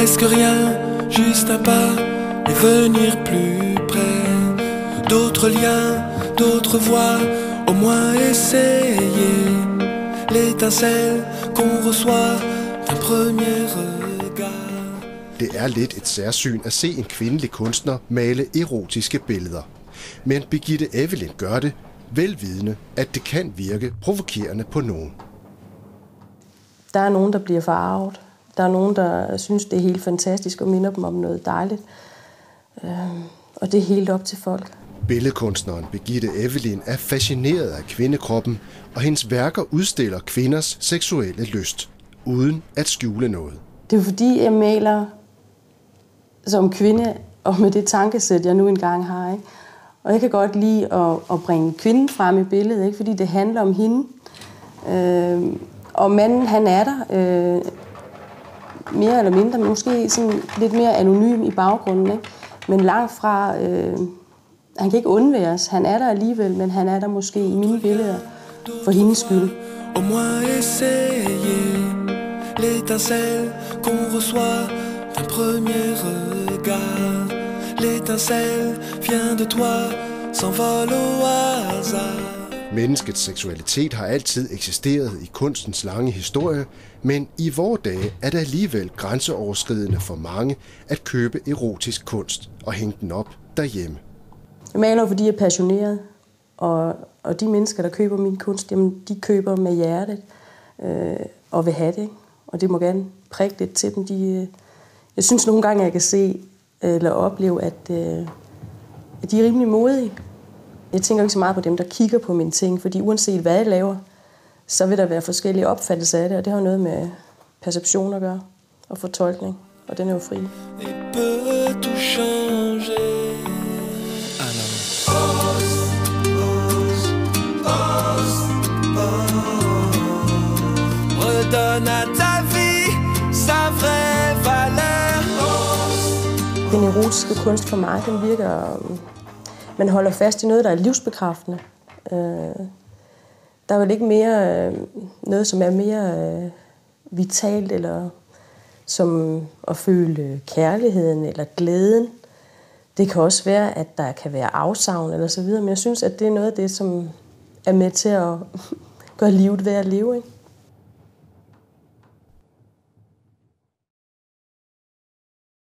presque rien, juste un pas et venir plus près. D'autres liens, d'autres voies, au moins essayer. L'étincelle qu'on reçoit d'un premier regard. Det er lidt et særsyn at se en kvindelig kunstner male erotiske billeder. Men Birgitte Evelyn gør det, velvidende, at det kan virke provokerende på nogen. Der er nogen, der bliver forarvet. Der er nogen, der synes, det er helt fantastisk og minder dem om noget dejligt. Og det er helt op til folk. Billedkunstneren Birgitte Evelyn er fascineret af kvindekroppen, og hendes værker udstiller kvinders seksuelle lyst, uden at skjule noget. Det er fordi, jeg maler som kvinde, og med det tankesæt, jeg nu engang har. Ikke? Og jeg kan godt lide at bringe kvinden frem i billedet, ikke? Fordi det handler om hende. Og manden, han er der mere eller mindre, måske sådan lidt mere anonym i baggrunden. Ikke? Men langt fra, han kan ikke undværes. Han er der alligevel, men han er der måske i mine billeder for hendes skyld. Au moins essayer l'étincelle qu'on reçoit d'un premier regard. L'étincelle vient de toi, s'envole au hasard. Menneskets seksualitet har altid eksisteret i kunstens lange historie, men i vore dage er det alligevel grænseoverskridende for mange at købe erotisk kunst og hænge den op derhjemme. Jeg maler, fordi jeg er passioneret, og de mennesker, der køber min kunst, jamen, de køber med hjertet og vil have det. Ikke? Og det må gerne prikke lidt til dem. Jeg synes nogle gange, jeg kan se eller opleve, at de er rimelig modige. Jeg tænker ikke så meget på dem, der kigger på mine ting, fordi uanset hvad jeg laver, så vil der være forskellige opfattelser af det, og det har noget med perception at gøre og fortolkning, og den er jo fri. Den erotiske kunst for mig, den virker... Man holder fast i noget, der er livsbekræftende. Der er vel ikke mere noget, som er mere vitalt, eller som at føle kærligheden eller glæden. Det kan også være, at der kan være afsavn eller så videre, men jeg synes, at det er noget af det, som er med til at gøre livet værd at leve, ikke?